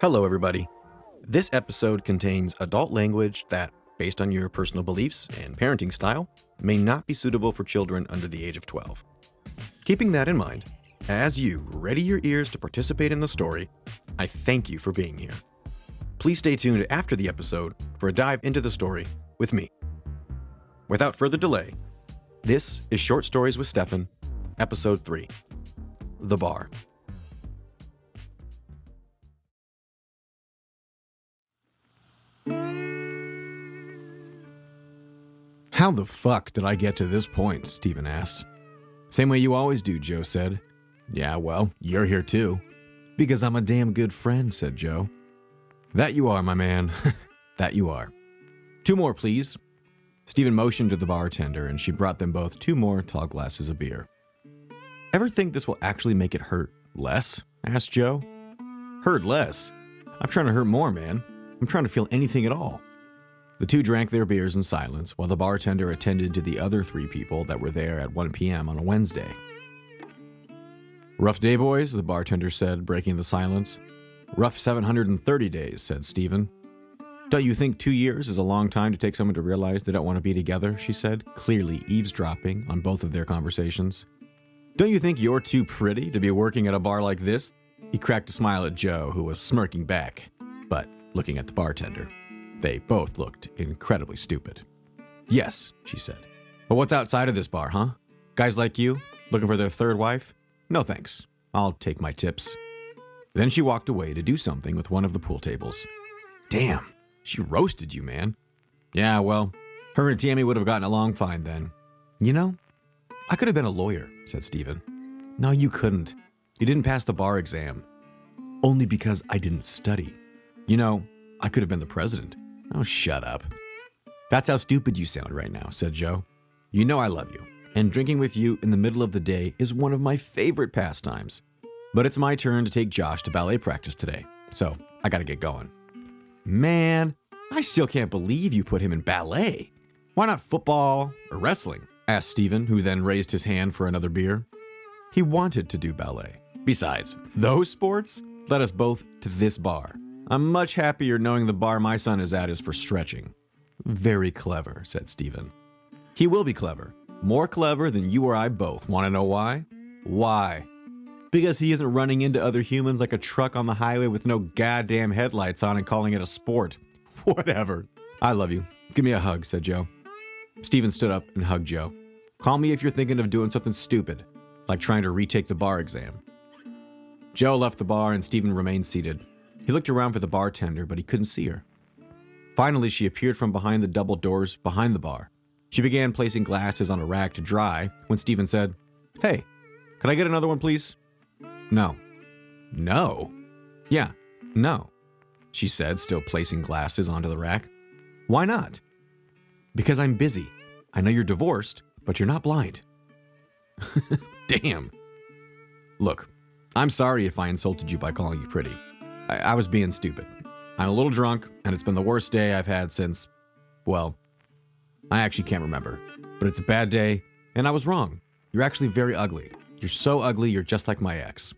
Hello, everybody. This episode contains adult language that, based on your personal beliefs and parenting style, may not be suitable for children under the age of 12. Keeping that in mind, as you ready your ears to participate in the story, I thank you for being here. Please stay tuned after the episode for a dive into the story with me. Without further delay, this is Short Stories with Stefan, Episode 3, The Bar. How the fuck did I get to this point? Stephen asked. Same way you always do, Joe said. Yeah, well, you're here too. Because I'm a damn good friend, said Joe. That you are, my man. That you are. 2 more, please. Stephen motioned to the bartender and she brought them both 2 more tall glasses of beer. Ever think this will actually make it hurt less? Asked Joe. Hurt less? I'm trying to hurt more, man. I'm trying to feel anything at all. The 2 drank their beers in silence while the bartender attended to the other 3 people that were there at 1 p.m. on a Wednesday. Rough day, boys, the bartender said, breaking the silence. Rough 730 days, said Stephen. Don't you think 2 years is a long time to take someone to realize they don't want to be together, she said, clearly eavesdropping on both of their conversations. Don't you think you're too pretty to be working at a bar like this? He cracked a smile at Joe, who was smirking back, but looking at the bartender. They both looked incredibly stupid. Yes, she said. But what's outside of this bar, huh? Guys like you, looking for their 3rd wife? No thanks. I'll take my tips. Then she walked away to do something with one of the pool tables. Damn, she roasted you, man. Yeah, well, her and Tammy would have gotten along fine then. You know, I could have been a lawyer, said Stephen. No, you couldn't. You didn't pass the bar exam. Only because I didn't study. You know, I could have been the president. Oh, shut up. That's how stupid you sound right now, said Joe. You know I love you, and drinking with you in the middle of the day is one of my favorite pastimes. But it's my turn to take Josh to ballet practice today, so I gotta get going. Man, I still can't believe you put him in ballet. Why not football or wrestling? Asked Stephen, who then raised his hand for another beer. He wanted to do ballet. Besides, those sports led us both to this bar. I'm much happier knowing the bar my son is at is for stretching. Very clever, said Stephen. He will be clever. More clever than you or I both. Want to know why? Why? Because he isn't running into other humans like a truck on the highway with no goddamn headlights on and calling it a sport. Whatever. I love you. Give me a hug, said Joe. Stephen stood up and hugged Joe. Call me if you're thinking of doing something stupid, like trying to retake the bar exam. Joe left the bar and Stephen remained seated. He looked around for the bartender, but he couldn't see her. Finally, she appeared from behind the double doors behind the bar. She began placing glasses on a rack to dry when Stephen said, Hey, can I get another one, please? No. No? Yeah, no, she said, still placing glasses onto the rack. Why not? Because I'm busy. I know you're divorced, but you're not blind. Damn. Look, I'm sorry if I insulted you by calling you pretty. I was being stupid. I'm a little drunk, and it's been the worst day I've had since, well, I actually can't remember. But it's a bad day, and I was wrong. You're actually very ugly. You're so ugly, you're just like my ex.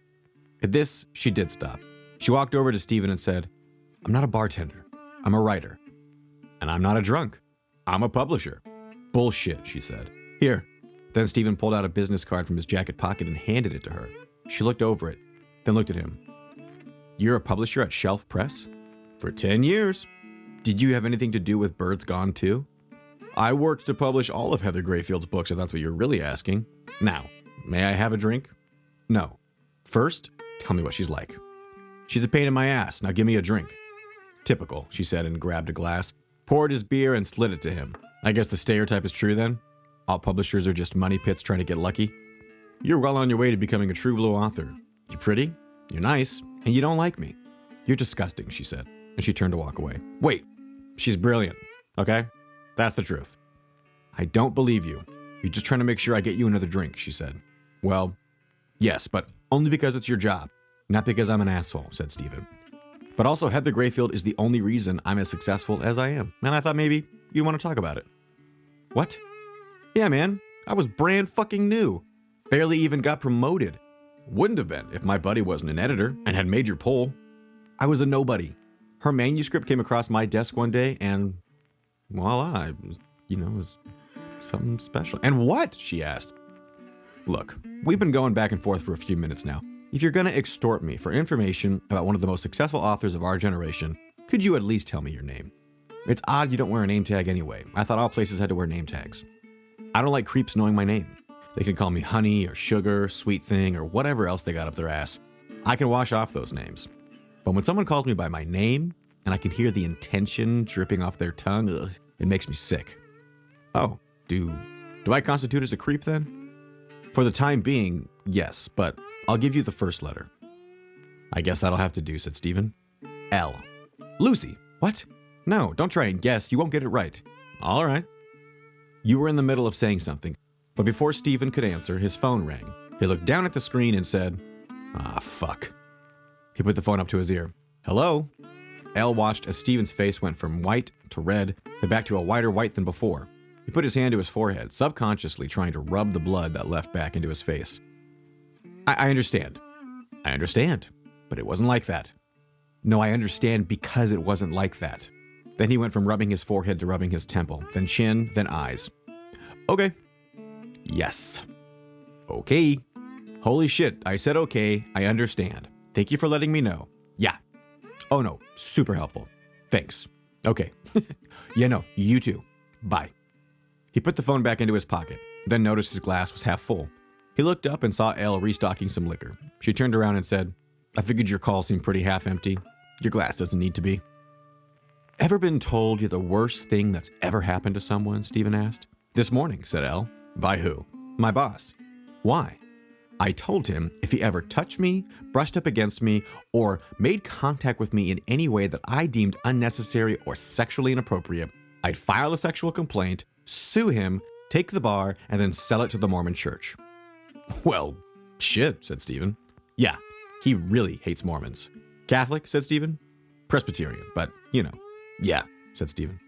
At this, she did stop. She walked over to Stephen and said, I'm not a bartender. I'm a writer. And I'm not a drunk. I'm a publisher. Bullshit, she said. Here. Then Stephen pulled out a business card from his jacket pocket and handed it to her. She looked over it, then looked at him. You're a publisher at Shelf Press? For 10 years. Did you have anything to do with Birds Gone too? I worked to publish all of Heather Grayfield's books, if that's what you're really asking. Now, may I have a drink? No. First, tell me what she's like. She's a pain in my ass. Now give me a drink. Typical, she said and grabbed a glass, poured his beer and slid it to him. I guess the stereotype is true then? All publishers are just money pits trying to get lucky? You're well on your way to becoming a true blue author. You're pretty, you're nice, and you don't like me. You're disgusting, she said, and she turned to walk away. Wait, she's brilliant, okay? That's the truth. I don't believe you. You're just trying to make sure I get you another drink, she said. Well, yes, but only because it's your job, not because I'm an asshole, said Stephen. But also Heather Grayfield is the only reason I'm as successful as I am, and I thought maybe you'd want to talk about it. What? Yeah, man, I was brand fucking new. Barely even got promoted. Wouldn't have been if my buddy wasn't an editor and had made your poll. I was a nobody. Her manuscript came across my desk one day and voila, it was something special. And what? She asked. Look, we've been going back and forth for a few minutes now. If you're going to extort me for information about one of the most successful authors of our generation, could you at least tell me your name? It's odd you don't wear a name tag anyway. I thought all places had to wear name tags. I don't like creeps knowing my name. They can call me honey or sugar, sweet thing, or whatever else they got up their ass. I can wash off those names. But when someone calls me by my name, and I can hear the intention dripping off their tongue, it makes me sick. Oh, do I constitute as a creep then? For the time being, yes, but I'll give you the first letter. I guess that'll have to do, said Stephen. L. Lucy. What? No, don't try and guess. You won't get it right. All right. You were in the middle of saying something, but before Stephen could answer, his phone rang. He looked down at the screen and said, fuck. He put the phone up to his ear. Hello? L watched as Stephen's face went from white to red, then back to a whiter white than before. He put his hand to his forehead, subconsciously trying to rub the blood that left back into his face. I understand. I understand, but it wasn't like that. No, I understand because it wasn't like that. Then he went from rubbing his forehead to rubbing his temple, then chin, then eyes. Okay. Yes. Okay. Holy shit, I said okay, I understand. Thank you for letting me know. Yeah. Oh no, super helpful. Thanks. Okay. Yeah, no, you too. Bye. He put the phone back into his pocket, then noticed his glass was half full. He looked up and saw Elle restocking some liquor. She turned around and said, I figured your call seemed pretty half empty. Your glass doesn't need to be. Ever been told you're the worst thing that's ever happened to someone? Stephen asked. This morning, said Elle. By who? My boss. Why? I told him if he ever touched me, brushed up against me, or made contact with me in any way that I deemed unnecessary or sexually inappropriate, I'd file a sexual complaint, sue him, take the bar, and then sell it to the Mormon church. Well, shit, said Stephen. Yeah, he really hates Mormons. Catholic, said Stephen. Presbyterian, but, Yeah, said Stephen.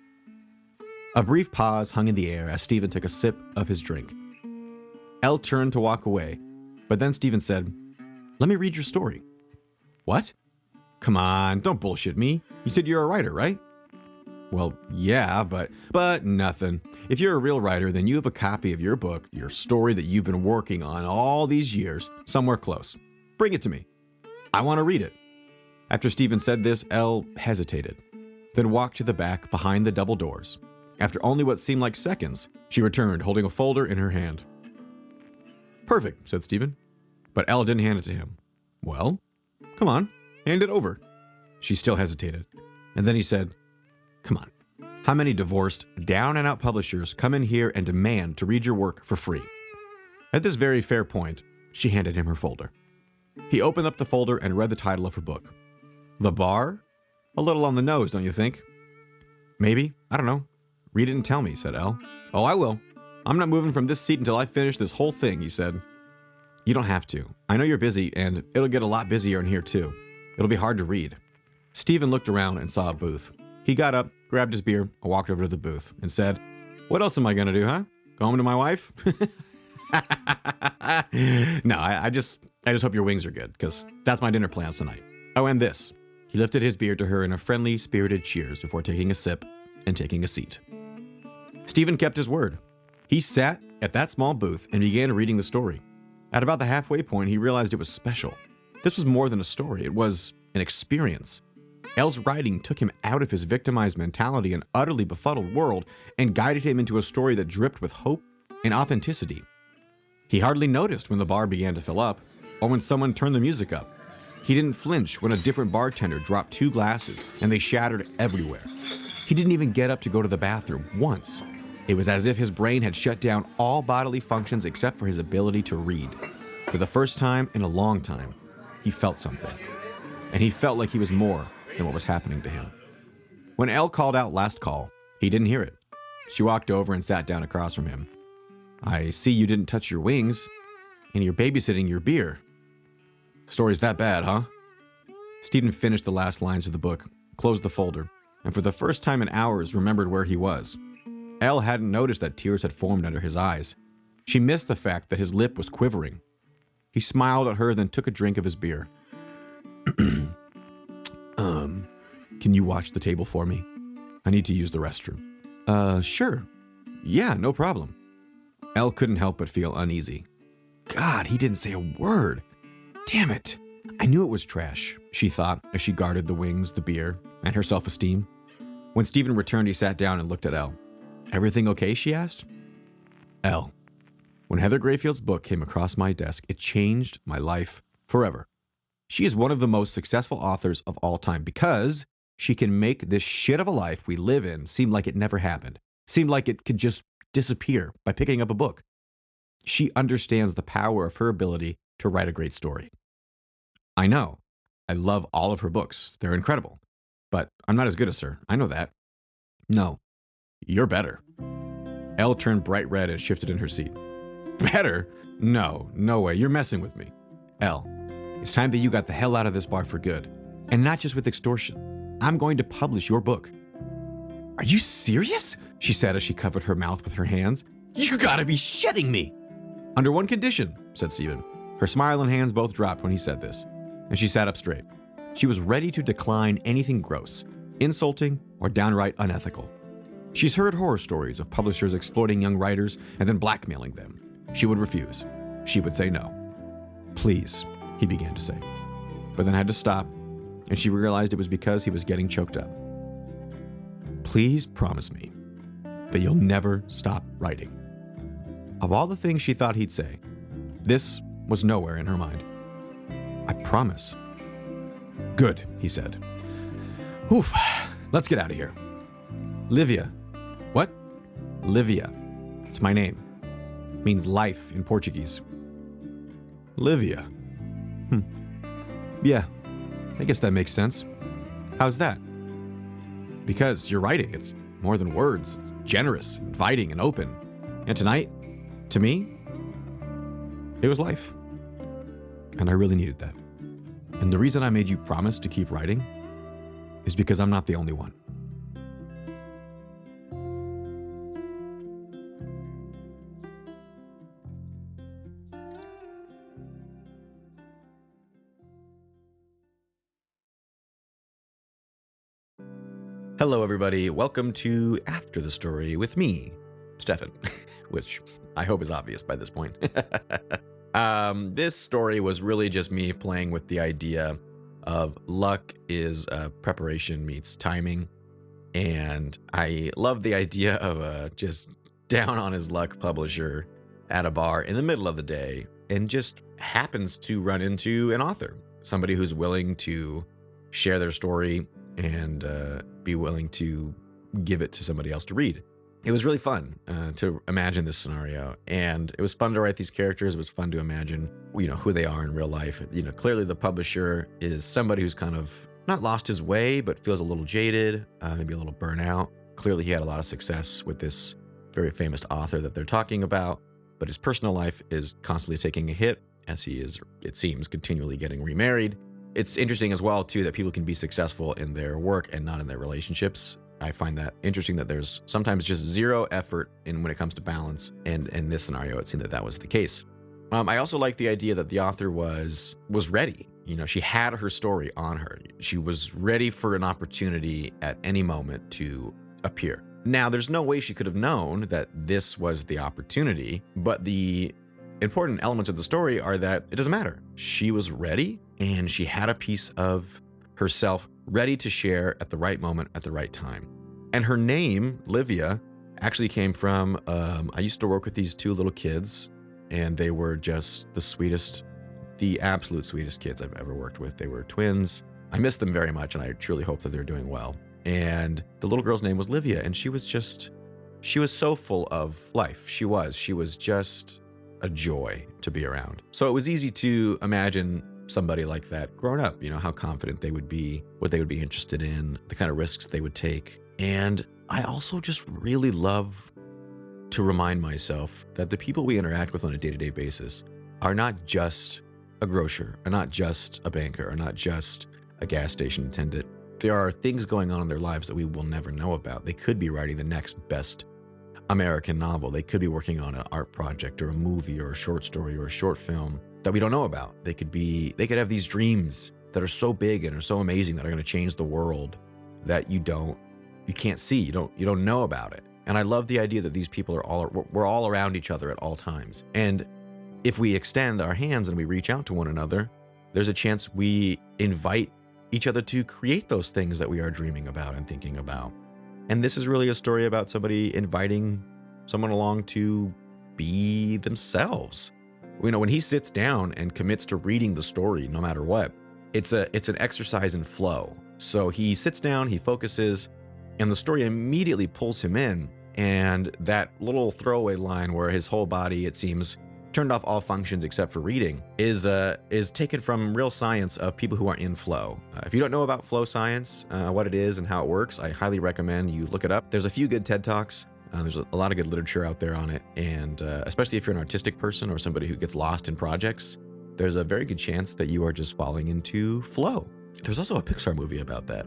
A brief pause hung in the air as Stephen took a sip of his drink. Elle turned to walk away, but then Stephen said, Let me read your story. What? Come on, don't bullshit me. You said you're a writer, right? Well, yeah, but nothing. If you're a real writer, then you have a copy of your book, your story that you've been working on all these years, somewhere close. Bring it to me. I want to read it. After Stephen said this, Elle hesitated, then walked to the back behind the double doors. After only what seemed like seconds, she returned, holding a folder in her hand. Perfect, said Stephen. But Elle didn't hand it to him. Well, come on, hand it over. She still hesitated. And then he said, Come on. How many divorced, down-and-out publishers come in here and demand to read your work for free? At this very fair point, she handed him her folder. He opened up the folder and read the title of her book. The Bar? A little on the nose, don't you think? Maybe. I don't know. Read it and tell me, said Elle. Oh, I will. I'm not moving from this seat until I finish this whole thing, he said. You don't have to. I know you're busy, and it'll get a lot busier in here, too. It'll be hard to read. Stephen looked around and saw a booth. He got up, grabbed his beer, and walked over to the booth and said, What else am I going to do, huh? Go home to my wife? No, I just hope your wings are good, because that's my dinner plans tonight. Oh, and this. He lifted his beer to her in a friendly, spirited cheers before taking a sip and taking a seat. Stephen kept his word. He sat at that small booth and began reading the story. At about the halfway point, he realized it was special. This was more than a story. It was an experience. Elle's writing took him out of his victimized mentality and utterly befuddled world and guided him into a story that dripped with hope and authenticity. He hardly noticed when the bar began to fill up or when someone turned the music up. He didn't flinch when a different bartender dropped 2 glasses and they shattered everywhere. He didn't even get up to go to the bathroom once. It was as if his brain had shut down all bodily functions except for his ability to read. For the first time in a long time, he felt something. And he felt like he was more than what was happening to him. When Elle called out last call, he didn't hear it. She walked over and sat down across from him. I see you didn't touch your wings, and you're babysitting your beer. Story's that bad, huh? Stephen finished the last lines of the book, closed the folder, and for the first time in hours remembered where he was. Elle hadn't noticed that tears had formed under his eyes. She missed the fact that his lip was quivering. He smiled at her, then took a drink of his beer. Can you watch the table for me? I need to use the restroom. Sure. Yeah, no problem. Elle couldn't help but feel uneasy. God, he didn't say a word. Damn it. I knew it was trash, she thought as she guarded the wings, the beer, and her self-esteem. When Stephen returned, he sat down and looked at Elle. Everything okay, she asked? Elle. When Heather Grayfield's book came across my desk, it changed my life forever. She is one of the most successful authors of all time because she can make this shit of a life we live in seem like it never happened, seem like it could just disappear by picking up a book. She understands the power of her ability to write a great story. I know. I love all of her books. They're incredible. But I'm not as good as her. I know that. No, you're better. Elle turned bright red and shifted in her seat. Better? No way. You're messing with me. Elle, it's time that you got the hell out of this bar for good. And not just with extortion. I'm going to publish your book. Are you serious? She said as she covered her mouth with her hands. You gotta be shitting me. Under one condition, said Stephen. Her smile and hands both dropped when he said this, and she sat up straight. She was ready to decline anything gross, insulting, or downright unethical. She's heard horror stories of publishers exploiting young writers and then blackmailing them. She would refuse. She would say no. Please, he began to say, but then had to stop, and she realized it was because he was getting choked up. Please promise me that you'll never stop writing. Of all the things she thought he'd say, this was nowhere in her mind. I promise. Good, he said. Oof, let's get out of here. Livia. What? Livia. It's my name. It means life in Portuguese. Livia. Yeah, I guess that makes sense. How's that? Because you're writing. It's more than words. It's generous, inviting, and open. And tonight, to me, it was life. And I really needed that. And the reason I made you promise to keep writing is because I'm not the only one. Hello, everybody. Welcome to After the Story with me, Stefan, which I hope is obvious by this point. This story was really just me playing with the idea of luck is preparation meets timing. And I love the idea of a just down on his luck publisher at a bar in the middle of the day and just happens to run into an author, somebody who's willing to share their story and be willing to give it to somebody else to read. It was really fun to imagine this scenario, and it was fun to write these characters. It was fun to imagine, who they are in real life. Clearly the publisher is somebody who's kind of not lost his way, but feels a little jaded, maybe a little burnout. Clearly he had a lot of success with this very famous author that they're talking about, but his personal life is constantly taking a hit as he is, it seems, continually getting remarried. It's interesting as well, too, that people can be successful in their work and not in their relationships. I find that interesting that there's sometimes just zero effort when it comes to balance. And in this scenario, it seemed that was the case. I also like the idea that the author was ready. She had her story on her. She was ready for an opportunity at any moment to appear. Now, there's no way she could have known that this was the opportunity, but the important elements of the story are that it doesn't matter. She was ready, and she had a piece of herself ready to share at the right moment at the right time. And her name, Livia, actually came from, I used to work with these two little kids, and they were just the absolute sweetest kids I've ever worked with. They were twins. I miss them very much, and I truly hope that they're doing well. And the little girl's name was Livia, and she was so full of life. She was just a joy to be around. So it was easy to imagine somebody like that growing up, how confident they would be, what they would be interested in, the kind of risks they would take. And I also just really love to remind myself that the people we interact with on a day-to-day basis are not just a grocer, are not just a banker, are not just a gas station attendant. There are things going on in their lives that we will never know about. They could be writing the next best American novel. They could be working on an art project or a movie or a short story or a short film that we don't know about. They could have these dreams that are so big and are so amazing that are going to change the world. that you can't see, you don't know about it. And I love the idea that these people we're all around each other at all times. And if we extend our hands and we reach out to one another, there's a chance we invite each other to create those things that we are dreaming about and thinking about. And this is really a story about somebody inviting someone along to be themselves. When he sits down and commits to reading the story, no matter what, it's an exercise in flow. So he sits down, he focuses, and the story immediately pulls him in. And that little throwaway line where his whole body, it seems, turned off all functions except for reading is taken from real science of people who are in flow. If you don't know about flow science, what it is and how it works, I highly recommend you look it up. There's a few good TED Talks. There's a lot of good literature out there on it. And especially if you're an artistic person or somebody who gets lost in projects, there's a very good chance that you are just falling into flow. There's also a Pixar movie about that,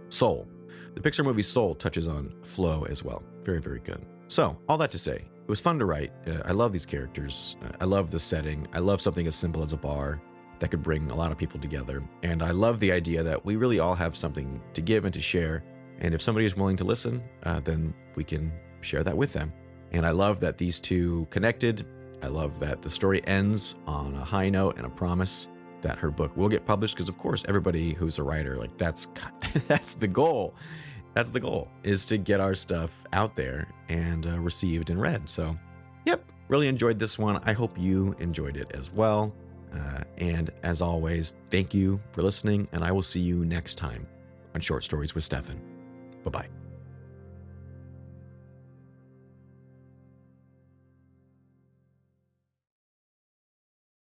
Soul. The Pixar movie Soul touches on flow as well. Very, very good. So, all that to say, it was fun to write. I love these characters. I love the setting. I love something as simple as a bar that could bring a lot of people together. And I love the idea that we really all have something to give and to share. And if somebody is willing to listen, then we can share that with them. And I love that these two connected. I love that the story ends on a high note and a promise that her book will get published, because of course everybody who's a writer, like that's the goal. That's the goal, is to get our stuff out there and received and read. So, yep, really enjoyed this one. I hope you enjoyed it as well. And as always, thank you for listening, and I will see you next time on Short Stories with Stefan. Bye-bye.